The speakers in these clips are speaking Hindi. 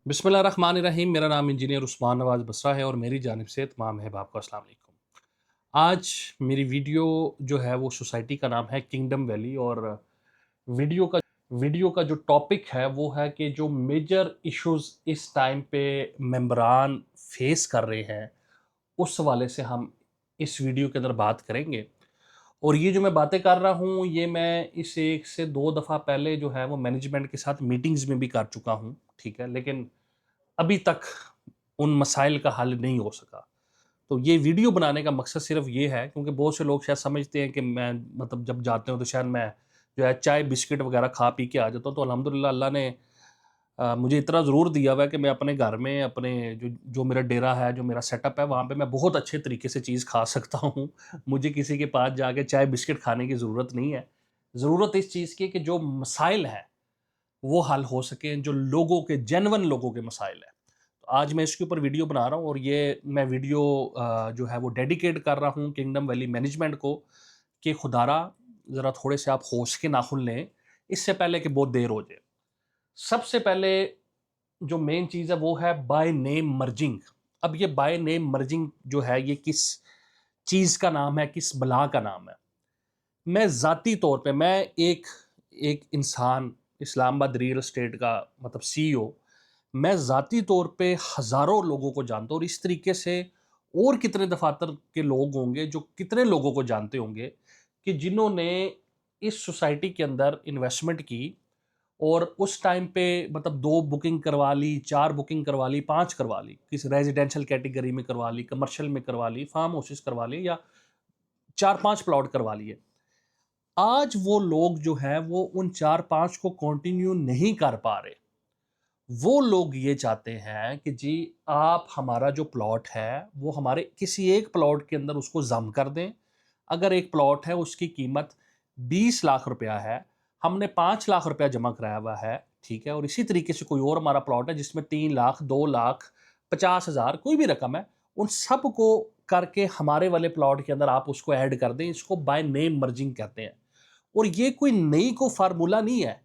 बिस्मिल्लाहिर्रहमानिर्रहीम। मेरा नाम इंजीनियर उस्मान नवाज़ बसरा है और मेरी जानिब से तमाम अहबाब को अस्सलाम वालेकुम। आज मेरी वीडियो जो है वो सोसाइटी का नाम है किंगडम वैली और वीडियो का वीडियो का जो टॉपिक है वो है कि जो मेजर इश्यूज़ इस टाइम पे मेंबरान फेस कर रहे हैं, उस हवाले से हम इस वीडियो के अंदर बात करेंगे। और ये जो मैं बातें कर रहा हूँ, ये मैं इस 1 से 2 दफ़ा पहले जो है वो मैनेजमेंट के साथ मीटिंग्स में भी कर चुका हूँ, ठीक है? लेकिन अभी तक उन मसाइल का हल नहीं हो सका। तो ये वीडियो बनाने का मकसद सिर्फ़ ये है, क्योंकि बहुत से लोग शायद समझते हैं कि मैं मतलब जब जाते हूँ तो शायद मैं जो है चाय बिस्किट वग़ैरह खा पी के आ जाता हूँ। तो अल्हम्दुलिल्लाह अल्लाह ने मुझे इतना ज़रूर दिया हुआ है कि मैं अपने घर में अपने जो जो मेरा डेरा है, जो मेरा सेटअप है, वहाँ पे मैं बहुत अच्छे तरीके से चीज़ खा सकता हूँ। मुझे किसी के पास जाके चाय बिस्किट खाने की ज़रूरत नहीं है। ज़रूरत इस चीज़ की है कि जो मसाइल हैं, वो हल हो सकें, जो लोगों के जेन्युइन लोगों के मसाइल हैं। तो आज मैं इसके ऊपर वीडियो बना रहा हूँ और ये मैं वीडियो जो है वो डेडिकेट कर रहा हूँ किंगडम वैली मैनेजमेंट को कि खुदारा ज़रा थोड़े से आप होश के नाखुन लें, इससे पहले कि बहुत देर हो जाए। सबसे पहले जो मेन चीज़ है वो है बाय नेम मर्जिंग। अब ये बाय नेम मर्जिंग जो है ये किस चीज़ का नाम है, किस बला का नाम है? मैं ज़ाती तौर पे मैं एक एक इंसान इस्लामाबाद रियल एस्टेट का मतलब सीईओ, मैं ज़ाती तौर पे हज़ारों लोगों को जानता हूँ और इस तरीके से और कितने दफ़ातर के लोग होंगे जो कितने लोगों को जानते होंगे कि जिन्होंने इस सोसाइटी के अंदर इन्वेस्टमेंट की और उस टाइम पे मतलब 2 बुकिंग करवा ली, 4 बुकिंग करवा ली, 5 करवा ली, किसी रेज़िडेंशियल कैटेगरी में करवा ली, कमर्शियल में करवा ली, फार्म हाउसेस करवा लिए या 4-5 प्लॉट करवा लिए। आज वो लोग जो हैं वो उन 4-5 को कंटिन्यू नहीं कर पा रहे। वो लोग ये चाहते हैं कि जी आप हमारा जो प्लॉट है वो हमारे किसी एक प्लॉट के अंदर उसको ज़म कर दें। अगर एक प्लॉट है उसकी कीमत 20 लाख रुपया है, हमने 5 लाख रुपया जमा कराया हुआ है, ठीक है? और इसी तरीके से कोई और हमारा प्लॉट है जिसमें 3 लाख, 2 लाख, 50,000 कोई भी रकम है, उन सब को करके हमारे वाले प्लॉट के अंदर आप उसको ऐड कर दें। इसको बाय नेम मर्जिंग कहते हैं। और ये कोई नई को फार्मूला नहीं है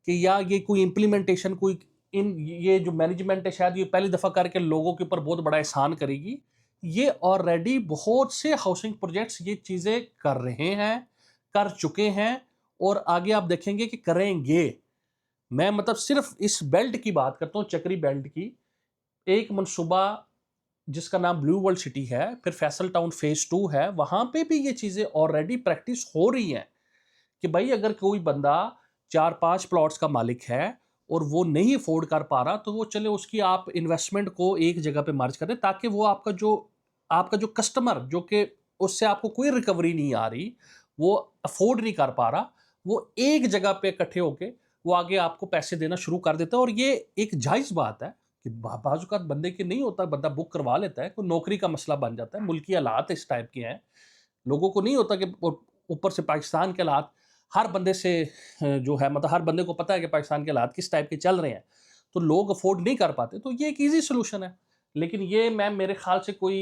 कि या ये कोई इम्प्लीमेंटेशन कोई इन ये जो मैनेजमेंट है शायद ये पहली दफ़ा करके लोगों के ऊपर बहुत बड़ा एहसान करेगी। ये ऑलरेडी बहुत से हाउसिंग प्रोजेक्ट्स ये चीज़ें कर रहे हैं, कर चुके हैं और आगे आप देखेंगे कि करेंगे। मैं मतलब सिर्फ़ इस बेल्ट की बात करता हूँ, चक्री बेल्ट की। एक मनसूबा जिसका नाम ब्लू वर्ल्ड सिटी है, फिर फैसल टाउन फेज़ 2 है, वहाँ पे भी ये चीज़ें ऑलरेडी प्रैक्टिस हो रही हैं। कि भाई अगर कोई बंदा 4-5 प्लॉट्स का मालिक है और वो नहीं अफ़ोर्ड कर पा रहा, तो वो चले उसकी आप इन्वेस्टमेंट को एक जगह पे मर्ज कर दें ताकि वो आपका जो कस्टमर जो कि उससे आपको कोई रिकवरी नहीं आ रही, वो अफ़ोर्ड नहीं कर पा रहा, वो एक जगह पे इकट्ठे होके वो आगे आपको पैसे देना शुरू कर देता है और ये एक जायज़ बात है कि बाज़ औक़ात बंदे के नहीं होता, बंदा बुक करवा लेता है, कोई नौकरी का मसला बन जाता है, मुल्की हालात इस टाइप के हैं। लोगों को नहीं होता कि ऊपर से पाकिस्तान के हालात हर बंदे से जो है मतलब हर बंदे को पता है कि पाकिस्तान के हालात किस टाइप के चल रहे हैं, तो लोग अफोर्ड नहीं कर पाते, तो ये एक ईज़ी सॉल्यूशन है। लेकिन ये मैं मेरे ख़्याल से कोई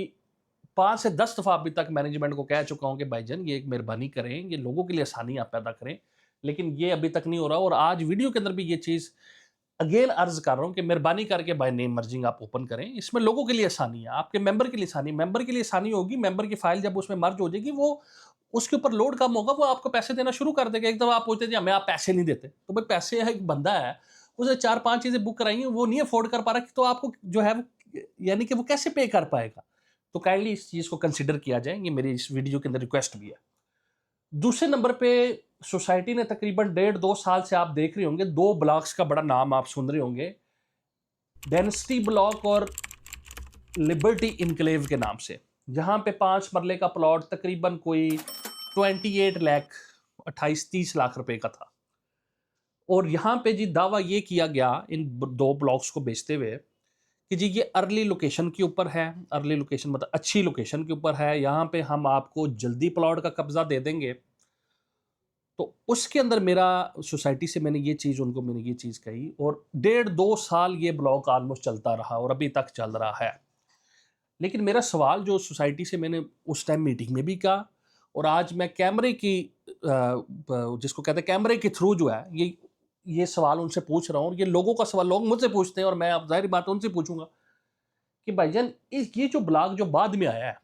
5 से 10 दफ़ा अभी तक मैनेजमेंट को कह चुका हूँ कि भाईजान ये एक मेहरबानी करें, ये लोगों के लिए आसानी आप पैदा करें, लेकिन ये अभी तक नहीं हो रहा और आज वीडियो के अंदर भी ये चीज़ अगेन अर्ज़ कर रहा हूँ कि मेहरबानी करके बाय नेम मर्जिंग आप ओपन करें। इसमें लोगों के लिए आसानी है, आपके मेंबर के लिए आसानी है। मेंबर के लिए आसानी होगी, मेंबर की फ़ाइल जब उसमें मर्ज हो जाएगी, वो उसके ऊपर लोड कम होगा, वो आपको पैसे देना शुरू कर देगा। एक दफ़ा आप पूछते थे, हमें आप पैसे नहीं देते। तो भाई पैसे है, एक बंदा है, उसने 4-5 चीज़ें बुक कराई हैं, वो नहीं अफ़ोर्ड कर पा रहा, तो आपको जो है वो यानी कि वो कैसे पे कर पाएगा? तो काइंडली इस चीज़ को कंसिडर किया जाए, ये मेरी इस वीडियो के अंदर रिक्वेस्ट भी है। दूसरे नंबर पे सोसाइटी ने तकरीबन डेढ़ 2 साल से आप देख रहे होंगे, 2 ब्लॉक्स का बड़ा नाम आप सुन रहे होंगे, डेंसिटी ब्लॉक और लिबर्टी इनक्लेव के नाम से। जहाँ पे 5 मरले का प्लॉट तकरीबन कोई 28 लाख 28-30 लाख रुपए का था। और यहाँ पे जी दावा ये किया गया इन 2 ब्लॉक्स को बेचते हुए कि जी ये अर्ली लोकेशन के ऊपर है, अर्ली लोकेशन मतलब अच्छी लोकेशन के ऊपर है, यहाँ पे हम आपको जल्दी प्लॉट का कब्ज़ा दे देंगे। तो उसके अंदर मेरा सोसाइटी से मैंने ये चीज़ कही और डेढ़ 2 साल ये ब्लॉक ऑलमोस्ट चलता रहा और अभी तक चल रहा है। लेकिन मेरा सवाल जो सोसाइटी से मैंने उस टाइम मीटिंग में भी कहा और आज मैं कैमरे की जिसको कहते हैं कैमरे के थ्रू जो है ये ये सवाल उनसे पूछ रहा हूँ, और ये लोगों का सवाल लोग मुझसे पूछते हैं, और मैं अब ज़ाहिर बात है उनसे पूछूँगा कि भाईजान ये जो ब्लॉग जो बाद में आया है,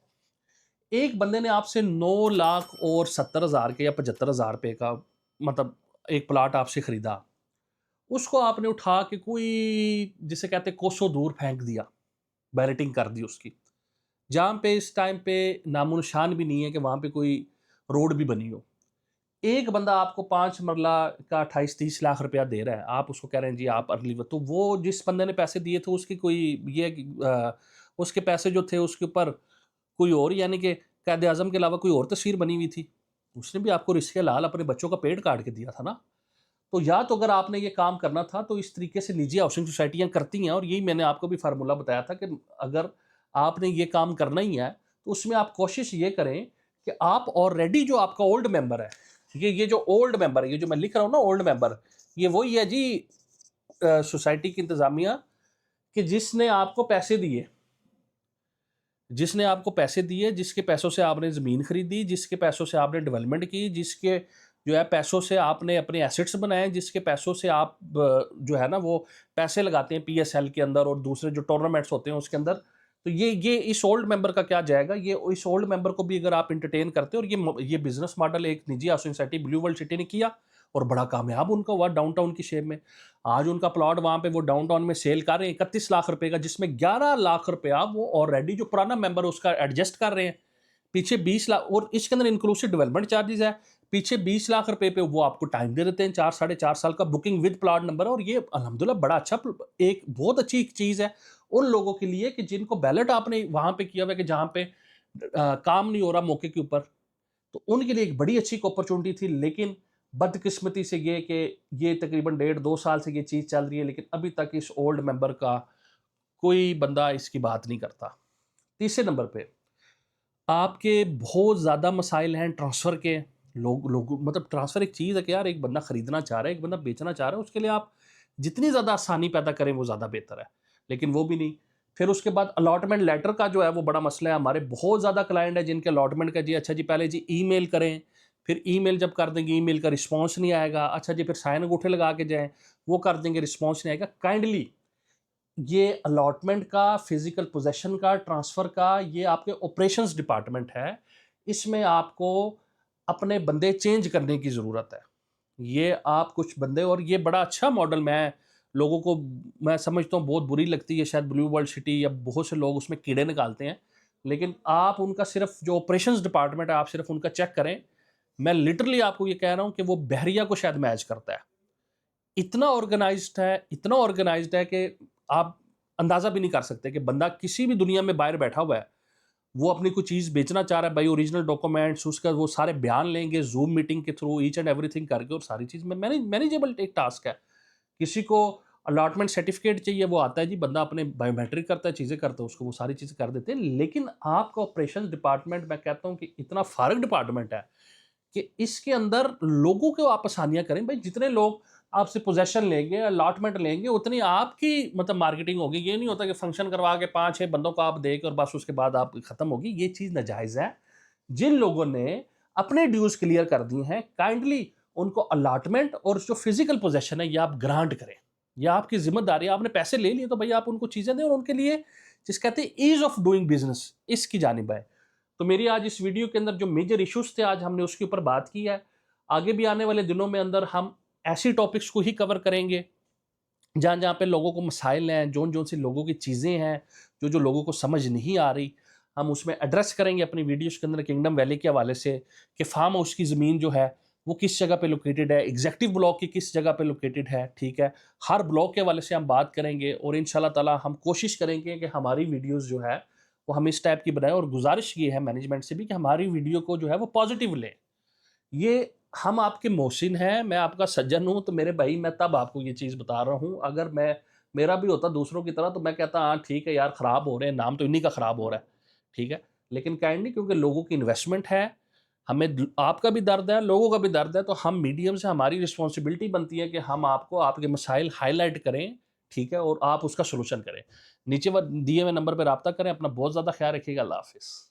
एक बंदे ने आपसे 9 लाख और 70,000 के या 75,000 रुपए का मतलब एक प्लॉट आपसे खरीदा। उसको आपने उठा के कोई जिसे कहते हैं कोसों दूर फेंक दिया, बैलेटिंग कर दी उसकी। जहाँ पे इस टाइम पे नामो-निशान भी नहीं है कि वहाँ पे कोई रोड भी बनी हो। एक बंदा आपको 5 मरला का 28-30 लाख रुपया दे रहा है, आप उसको कह रहे हैं जी आप अर्ली तो वो जिस बंदे ने पैसे दिए थे उसकी कोई ये है कि उसके पैसे जो थे उसके ऊपर कोई और यानी कि कायद-ए-आज़म के अलावा कोई और तस्वीर बनी हुई थी। उसने भी आपको रिस्क हलाल अपने बच्चों का पेट काट के दिया था ना। तो या तो अगर आपने ये काम करना था तो इस तरीके से निजी हाउसिंग सोसाइटियाँ करती हैं, और यही मैंने आपको भी फार्मूला बताया था कि अगर आपने ये काम करना ही है तो उसमें आप कोशिश ये करें कि आप ऑलरेडी जो आपका ओल्ड मेंबर है, ये जो ओल्ड मेंबर है, ये जो मैं लिख रहा हूँ ना ओल्ड मेंबर, ये वही है जी सोसाइटी की इंतज़ामिया कि जिसने आपको पैसे दिए, जिसने आपको पैसे दिए, जिसके पैसों से आपने ज़मीन खरीदी, जिसके पैसों से आपने डेवलपमेंट की, जिसके जो है पैसों से आपने अपने एसेट्स बनाए, जिसके पैसों से आप जो है ना वो पैसे लगाते हैं पीएसएल के अंदर और दूसरे जो टूर्नामेंट्स होते हैं उसके अंदर। तो ये इस ओल्ड मेंबर का क्या जाएगा? ये इस ओल्ड मेंबर को भी अगर आप एंटरटेन करते हो, और ये बिज़नेस मॉडल एक निजी housing society blue world city ने किया और बड़ा कामयाब उनका हुआ डाउनटाउन की शेप में। आज उनका प्लॉट वहाँ पे वो डाउनटाउन में सेल कर रहे हैं 31 लाख रुपए का, जिसमें 11 लाख रुपया वो ऑलरेडी जो पुराना मेंबर उसका एडजस्ट कर रहे हैं। पीछे 20 लाख, और इसके अंदर इंक्लूसिव डेवलपमेंट चार्जेस है। पीछे 20 लाख रुपए पे वो आपको टाइम दे देते हैं, 4 साढ़े 4 साल का बुकिंग विद प्लॉट नंबर है, और ये अल्हम्दुलिल्लाह बड़ा अच्छा एक बहुत अच्छी चीज़ है उन लोगों के लिए कि जिनको बैलेट आपने वहाँ पे किया हुआ है कि जहाँ पे काम नहीं हो रहा मौके के ऊपर, तो उनके लिए एक बड़ी अच्छी अपॉर्चुनिटी थी। लेकिन बदकिस्मती से ये कि ये तकरीबन 1.5-2 साल से ये चीज़ चल रही है, लेकिन अभी तक इस ओल्ड मेंबर का कोई बंदा इसकी बात नहीं करता। तीसरे नंबर पे आपके बहुत ज़्यादा मसाइल हैं ट्रांसफ़र के। लोग मतलब ट्रांसफ़र एक चीज़ है कि यार एक बंदा खरीदना चाह रहा है, एक बंदा बेचना चाह रहा है, उसके लिए आप जितनी ज़्यादा आसानी पैदा करें वो ज़्यादा बेहतर है। लेकिन वो भी नहीं। फिर उसके बाद अलॉटमेंट लेटर का जो है वो बड़ा मसला है। हमारे बहुत ज़्यादा क्लाइंट है जिनके अलॉटमेंट का जी अच्छा जी पहले जी ईमेल करें, फिर ईमेल जब कर देंगे ईमेल का रिस्पॉन्स नहीं आएगा। अच्छा जी फिर साइन अंगूठे लगा के जाएँ, वो कर देंगे रिस्पॉन्स नहीं आएगा। काइंडली ये अलॉटमेंट का, फिज़िकल पोज़ेशन का, ट्रांसफ़र का, ये आपके ऑपरेशंस डिपार्टमेंट है। इसमें आपको अपने बंदे चेंज करने की ज़रूरत है। ये आप कुछ बंदे, और ये बड़ा अच्छा मॉडल मैं लोगों को मैं समझता हूँ बहुत बुरी लगती है शायद ब्लू वर्ल्ड सिटी, या बहुत से लोग उसमें कीड़े निकालते हैं। लेकिन आप उनका सिर्फ़ जो ऑपरेशंस डिपार्टमेंट है, आप सिर्फ़ उनका चेक करें। मैं लिटरली आपको ये कह रहा हूँ कि वो बहरिया को शायद मैच करता है। इतना ऑर्गेनाइज़्ड है कि आप अंदाज़ा भी नहीं कर सकते कि बंदा किसी भी दुनिया में बाहर बैठा हुआ है, वो अपनी कोई चीज़ बेचना चाह रहा है, भाई ओरिजिनल डॉक्यूमेंट्स उसका वो सारे बयान लेंगे, ज़ूम मीटिंग के थ्रू ईच एंड एवरीथिंग करके, और सारी चीज़ में मैनेजेबल एक टास्क है। किसी को अलॉटमेंट सर्टिफिकेट चाहिए, वो आता है जी, बंदा अपने बायोमेट्रिक करता है, चीज़ें करता है, उसको वो सारी चीज़ें कर देते हैं। लेकिन आपका ऑपरेशंस डिपार्टमेंट, मैं कहता हूँ कि इतना फारग डिपार्टमेंट है कि इसके अंदर लोगों को आप आसानियाँ करें। भाई जितने लोग आपसे पोज़ेशन लेंगे, अलॉटमेंट लेंगे, उतनी आपकी मतलब मार्केटिंग होगी। ये नहीं होता कि फंक्शन करवा के 5-6 बंदों को आप दे के और बस उसके बाद आप खत्म होगी। ये चीज़ नाजायज़ है। जिन लोगों ने अपने ड्यूज़ क्लियर कर दिए हैं, काइंडली उनको अलॉटमेंट और जो फिज़िकल पोज़ेशन है, ये आप ग्रांट करें। ये आपकी ज़िम्मेदारी है। आपने पैसे ले लिए तो भई आप उनको चीज़ें दें, और उनके लिए जिसे कहते हैं ईज़ ऑफ डूइंग बिज़नेस, इसकी जानिब आएँ। तो मेरी आज इस वीडियो के अंदर जो मेजर इश्यूज़ थे, आज हमने उसके ऊपर बात की है। आगे भी आने वाले दिनों में अंदर हम ऐसी टॉपिक्स को ही कवर करेंगे, जहाँ-जहाँ पे लोगों को मसाइल हैं, जोन-जोन सी लोगों की चीज़ें हैं, जो-जो लोगों को समझ नहीं आ रही, हम उसमें एड्रेस करेंगे अपनी वीडियोज़ के अंदर किंगडम वैली के हवाले से, कि फार्म हाउस की ज़मीन जो है, वो किस जगह पे लोकेटेड है, एग्ज़ेक्टिव ब्लॉक की किस जगह पे लोकेटेड है, ठीक है? हर ब्लॉक के हवाले से हम बात करेंगे, और इंशाअल्लाह ताला हम कोशिश करेंगे कि हमारी वीडियोज़ जो है, वो हम इस टाइप की बनाएँ, और गुज़ारिश ये है मैनेजमेंट से भी कि हमारी वीडियो को जो है वो पॉज़िटिव लें। ये हम आपके मोहसिन हैं, मैं आपका सज्जन हूँ, तो मेरे भाई मैं तब आपको ये चीज़ बता रहा हूँ। अगर मेरा भी होता दूसरों की तरह, तो मैं कहता हाँ ठीक है यार, ख़राब हो रहे हैं, नाम तो इन्हीं का ख़राब हो रहा है, ठीक है? लेकिन काइंडली क्योंकि लोगों की इन्वेस्टमेंट है, हमें द आपका भी दर्द है, लोगों का भी दर्द है, तो हम मीडियम से हमारी रिस्पॉन्सिबिलिटी बनती है कि हम आपको आपके मसाइल हाइलाइट करें, ठीक है? और आप उसका सॉल्यूशन करें। नीचे दिए हुए नंबर पे राब्ता करें। अपना बहुत ज़्यादा ख़्याल रखिएगा। अल्लाह हाफ़िज़।